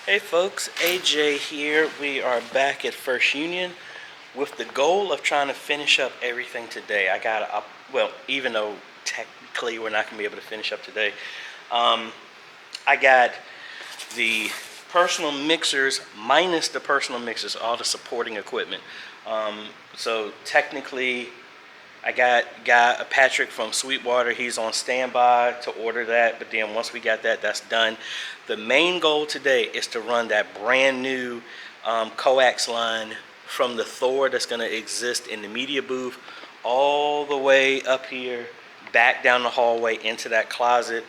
Hey folks, AJ here. We are back at First Union with the goal of trying to finish up everything today. Even though technically we're not going to be able to finish up today, I got the personal mixers minus the personal mixers, all the supporting equipment. So technically, I got Patrick from Sweetwater. He's on standby to order that. But then once we got that, that's done. The main goal today is to run that brand new coax line from the Thor that's going to exist in the media booth all the way up here, back down the hallway into that closet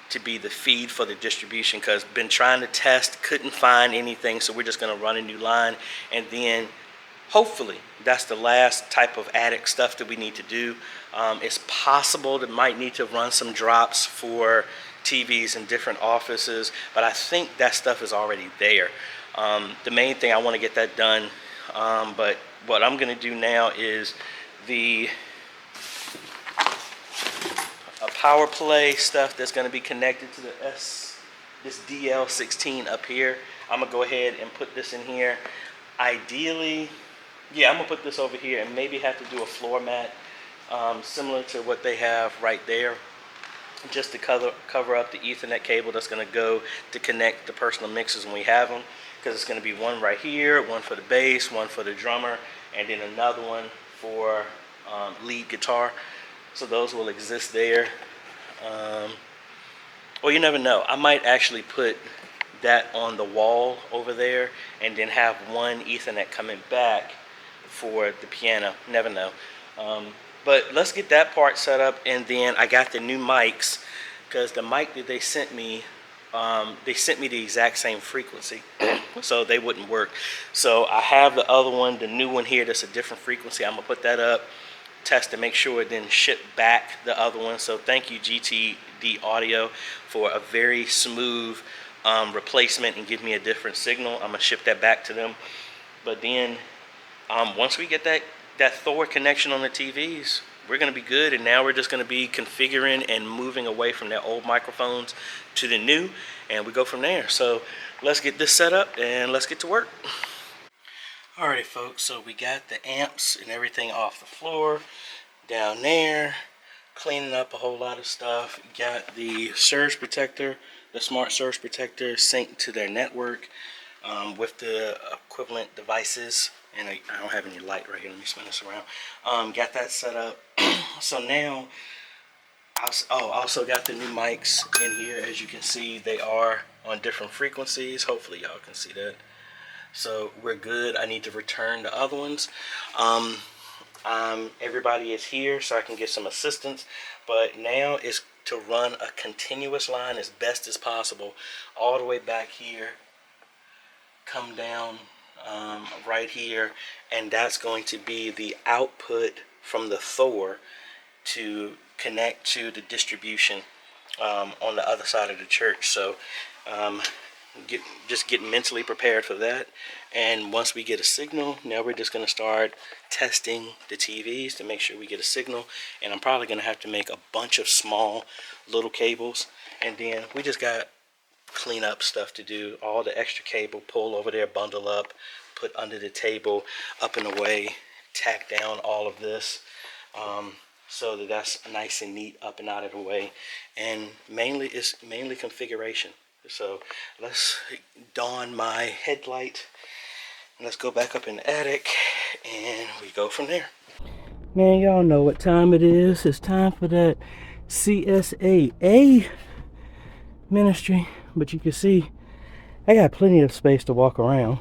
to be the feed for the distribution. Because been trying to test, couldn't find anything, so we're just going to run a new line, and then hopefully that's the last type of attic stuff that we need to do. It's possible that might need to run some drops for TVs in different offices, but I think that stuff is already there. The main thing, I want to get that done, but what I'm going to do now is the power play stuff that's going to be connected to this DL16 up here. I'm going to go ahead and put this in here. Ideally, yeah, I'm going to put this over here and maybe have to do a floor mat similar to what they have right there, just to cover up the Ethernet cable that's going to go to connect the personal mixers when we have them, because it's going to be one right here, one for the bass, one for the drummer, and then another one for lead guitar. So those will exist there. Well, you never know. I might actually put that on the wall over there and then have one Ethernet coming back for the piano. Never know. But let's get that part set up, and then I got the new mics, because the mic that they sent me the exact same frequency, so they wouldn't work. So I have the other one, the new one here, that's a different frequency. I'm gonna put that up, test to make sure it didn't ship back the other one. So thank you, GTD Audio, for a very smooth replacement and give me a different signal. I'm gonna ship that back to them. But then once we get that Thor connection on the TVs, we're going to be good, and now we're just going to be configuring and moving away from their old microphones to the new, and we go from there. So let's get this set up and let's get to work. Alrighty folks, so we got the amps and everything off the floor down there, cleaning up a whole lot of stuff. Got the surge protector, the smart surge protector synced to their network with the equivalent devices. And I don't have any light right here. Let me spin this around. Got that set up. So now, I also got the new mics in here. As you can see, they are on different frequencies. Hopefully y'all can see that. So we're good. I need to return the other ones. Everybody is here, so I can get some assistance. But now is to run a continuous line as best as possible, all the way back here, come down right here, and that's going to be the output from the Thor to connect to the distribution on the other side of the church. So just get mentally prepared for that. And once we get a signal, now we're just going to start testing the TVs to make sure we get a signal. And I'm probably going to have to make a bunch of small little cables, and then we just got clean up stuff to do. All the extra cable, pull over there, bundle up, put under the table, up and away, tack down all of this, so that that's nice and neat, up and out of the way. And it's mainly configuration. So let's don my headlight, and let's go back up in the attic, and we go from there. Man, y'all know what time it is. It's time for that CSAA Ministry. But you can see I got plenty of space to walk around,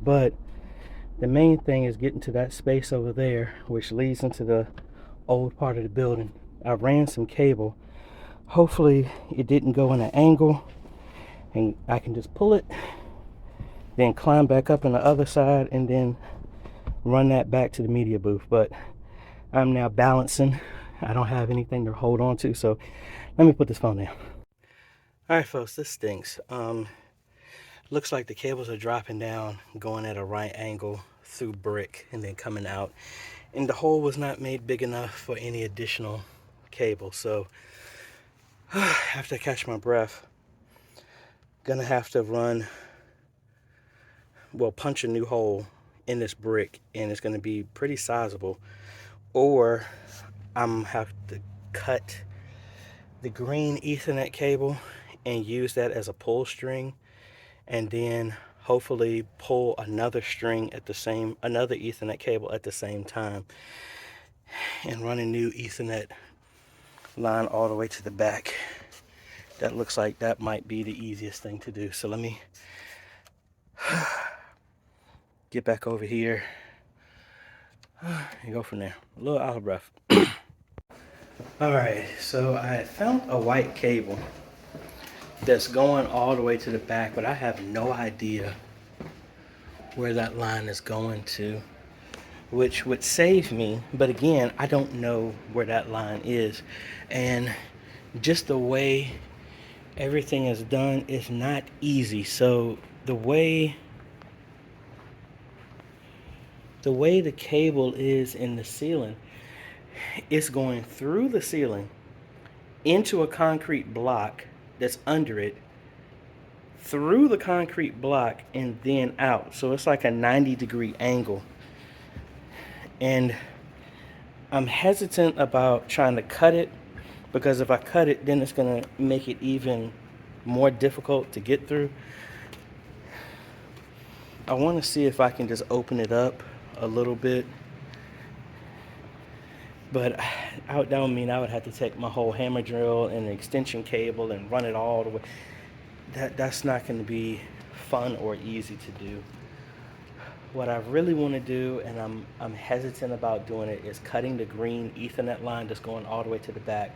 but the main thing is getting to that space over there, which leads into the old part of the building. I ran some cable. Hopefully it didn't go in an angle, and I can just pull it, then climb back up on the other side, and then run that back to the media booth. But I'm now balancing. I don't have anything to hold on to, so let me put this phone down. Alright folks, this stinks. Looks like the cables are dropping down, going at a right angle through brick, and then coming out. And the hole was not made big enough for any additional cable. So after I catch my breath, gonna have to run well, punch a new hole in this brick, and it's going to be pretty sizable, or I'm have to cut the green Ethernet cable and use that as a pull string, and then hopefully pull another Ethernet cable at the same time, and run a new Ethernet line all the way to the back. That looks like that might be the easiest thing to do. So let me get back over here and go from there. A little out of breath. All right, so I found a white cable that's going all the way to the back, but I have no idea where that line is going to, which would save me. But again, I don't know where that line is, and just the way everything is done is not easy. So the way the cable is in the ceiling, it's going through the ceiling into a concrete block that's under it, through the concrete block, and then out. So it's like a 90-degree angle. And I'm hesitant about trying to cut it, because if I cut it, then it's going to make it even more difficult to get through. I want to see if I can just open it up a little bit, but that would mean I would have to take my whole hammer drill and the extension cable and run it all the way. That's not going to be fun or easy to do. What I really want to do, and I'm hesitant about doing it, is cutting the green Ethernet line that's going all the way to the back,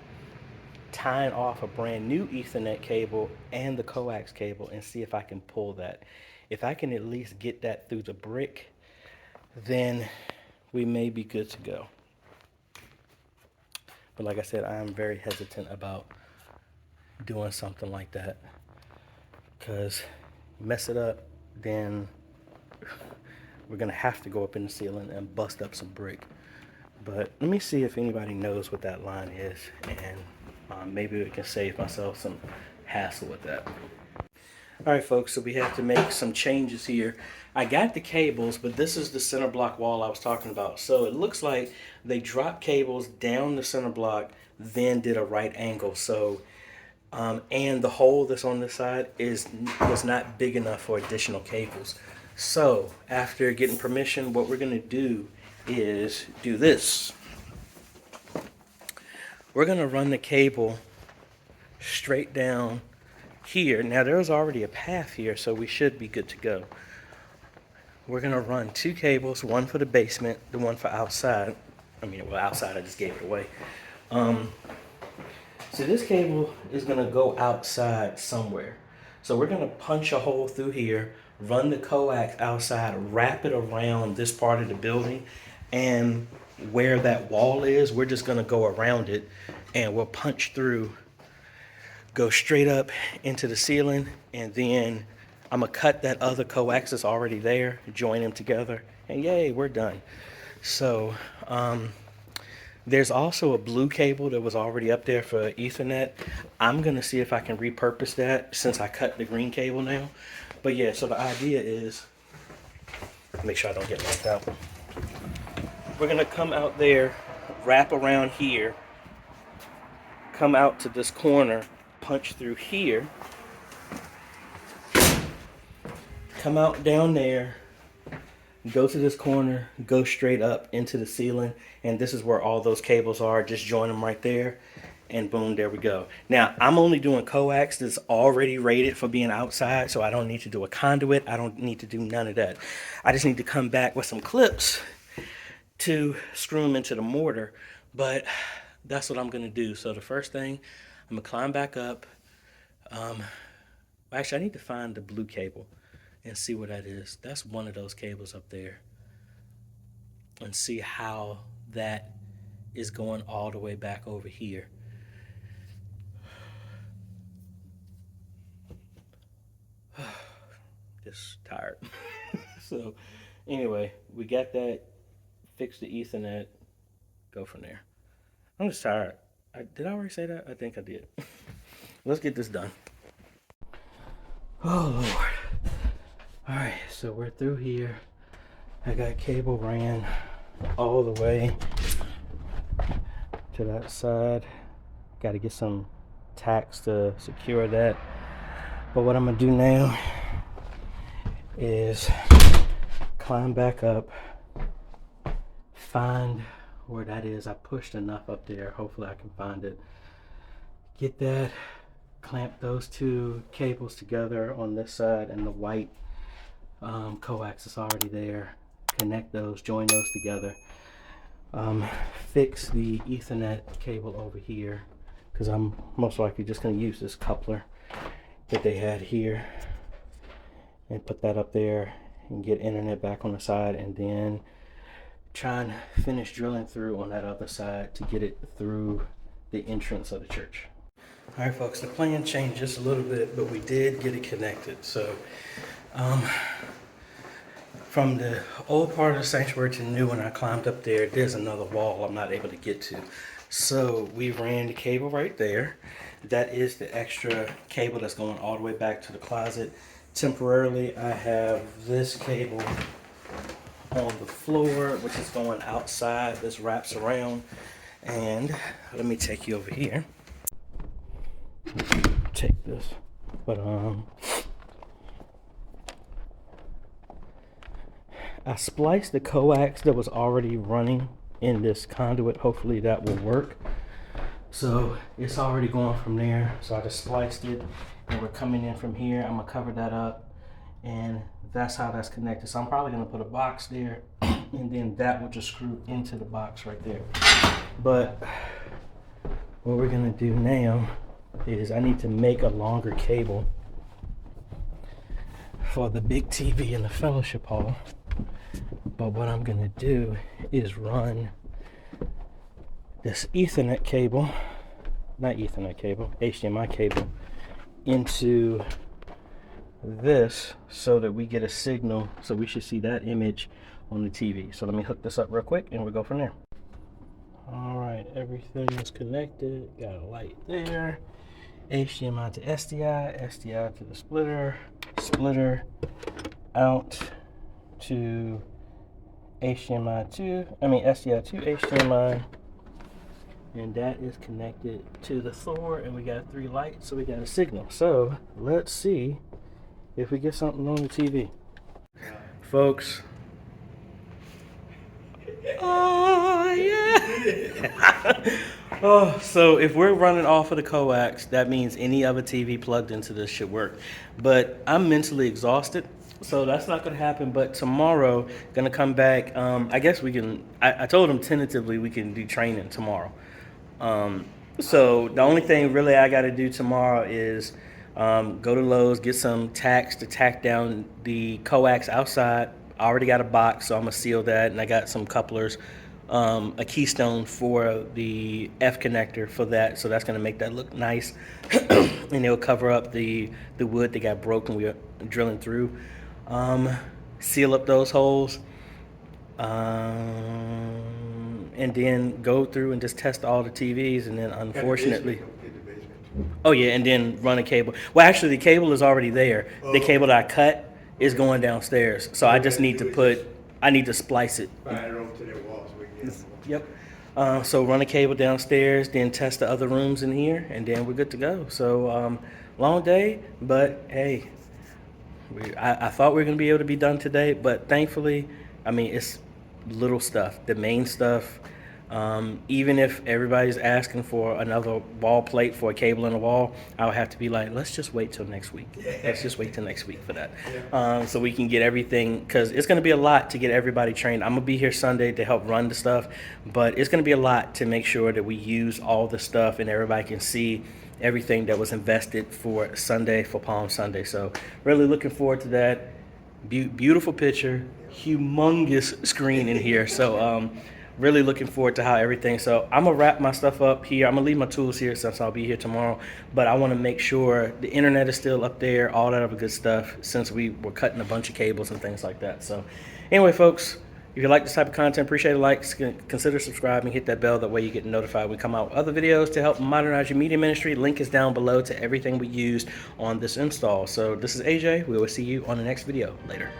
tying off a brand new Ethernet cable and the coax cable, and see if I can pull that. If I can at least get that through the brick, then we may be good to go. But like I said, I am very hesitant about doing something like that, because mess it up, then we're gonna have to go up in the ceiling and bust up some brick. But let me see if anybody knows what that line is, and maybe we can save myself some hassle with that. All right, folks, so we have to make some changes here. I got the cables, but this is the center block wall I was talking about. So it looks like they dropped cables down the center block, then did a right angle. So, and the hole that's on this side was not big enough for additional cables. So after getting permission, what we're gonna do is do this. We're gonna run the cable straight down here. Now there's already a path here, so we should be good to go. We're gonna run two cables, one for the basement, the one for outside. Outside, I just gave it away. So this cable is gonna go outside somewhere. So we're gonna punch a hole through here, run the coax outside, wrap it around this part of the building, and where that wall is, we're just gonna go around it, and we'll punch through, go straight up into the ceiling, and then I'm gonna cut that other coax that's already there, join them together, and yay, we're done. So there's also a blue cable that was already up there for Ethernet. I'm gonna see if I can repurpose that since I cut the green cable now. But yeah, so the idea is, make sure I don't get left out. We're gonna come out there, wrap around here, come out to this corner, punch through here, come out down there, go to this corner, go straight up into the ceiling, and this is where all those cables are. Just join them right there, and boom, there we go. Now, I'm only doing coax that's already rated for being outside, so I don't need to do a conduit. I don't need to do none of that. I just need to come back with some clips to screw them into the mortar, but that's what I'm gonna do. So the first thing, I'm gonna climb back up. Actually, I need to find the blue cable and see what that is. That's one of those cables up there, and see how that is going all the way back over here. Just tired. So anyway, we got that, fix the Ethernet, go from there. I'm just tired. Did I already say that? I think I did. Let's get this done. Oh Lord. All right, So we're through here. I got cable ran all the way to that side. Got to get some tacks to secure that. But what I'm gonna do now is climb back up, find where that is. I pushed enough up there. Hopefully I can find it. Get that, clamp those two cables together on this side, and the white coax is already there. Connect those, join those together. Fix the Ethernet cable over here, because I'm most likely just going to use this coupler that they had here and put that up there and get internet back on the side, and then try and finish drilling through on that other side to get it through the entrance of the church. All right, folks, the plan changed just a little bit, but we did get it connected. So from the old part of the sanctuary to the new one, I climbed up there. There's another wall I'm not able to get to. So we ran the cable right there. That is the extra cable that's going all the way back to the closet. Temporarily, I have this cable on the floor, which is going outside. This wraps around. And let me take you over here. Take this. But I spliced the coax that was already running in this conduit. Hopefully that will work. So it's already going from there. So I just spliced it, and we're coming in from here. I'm gonna cover that up, and that's how that's connected. So I'm probably gonna put a box there, and then that will just screw into the box right there. But what we're gonna do now is I need to make a longer cable for the big TV in the fellowship hall. But what I'm gonna do is run this Ethernet cable, not Ethernet cable, HDMI cable, into this so that we get a signal. So we should see that image on the TV. So let me hook this up real quick and we'll go from there. All right, everything is connected. Got a light there. HDMI to SDI, SDI to the splitter, splitter out to SDI to HDMI, and that is connected to the Thor, and we got 3 lights, so we got a signal. So let's see if we get something on the TV. Folks. Oh yeah. Oh, so if we're running off of the coax, that means any other TV plugged into this should work. But I'm mentally exhausted, so that's not going to happen. But tomorrow, going to come back. I guess we can. I told him tentatively we can do training tomorrow. So the only thing really I got to do tomorrow is go to Lowe's, get some tacks to tack down the coax outside. I already got a box, so I'm gonna seal that, and I got some couplers, a keystone for the F connector for that, so that's gonna make that look nice, and it'll cover up the wood that got broken we were drilling through. Seal up those holes, and then go through and just test all the TVs, and then unfortunately, oh yeah, and then run a cable. Well, actually, the cable is already there. The cable that I cut is going downstairs, so I just need to I need to splice it. Yep. So run a cable downstairs, then test the other rooms in here, and then we're good to go. So long day, but hey, I thought we were gonna be able to be done today, but thankfully, I mean, it's little stuff. The main stuff, even if everybody's asking for another wall plate for a cable in the wall, I'll have to be like, let's just wait till next week. Let's just wait till next week for that. So we can get everything, because it's going to be a lot to get everybody trained. I'm going to be here Sunday to help run the stuff, but it's going to be a lot to make sure that we use all the stuff and everybody can see everything that was invested for Sunday, for Palm Sunday. So really looking forward to that. Beautiful picture, humongous screen in here. So really looking forward to how everything. So I'm gonna wrap my stuff up here. I'm gonna leave my tools here since I'll be here tomorrow, but I want to make sure the internet is still up there, all that other good stuff, since we were cutting a bunch of cables and things like that. So anyway, folks, if you like this type of content, appreciate a like, consider subscribing, hit that bell, that way you get notified when we come out with other videos to help modernize your media ministry. Link is down below to everything we used on this install. So this is AJ. We will see you on the next video. Later.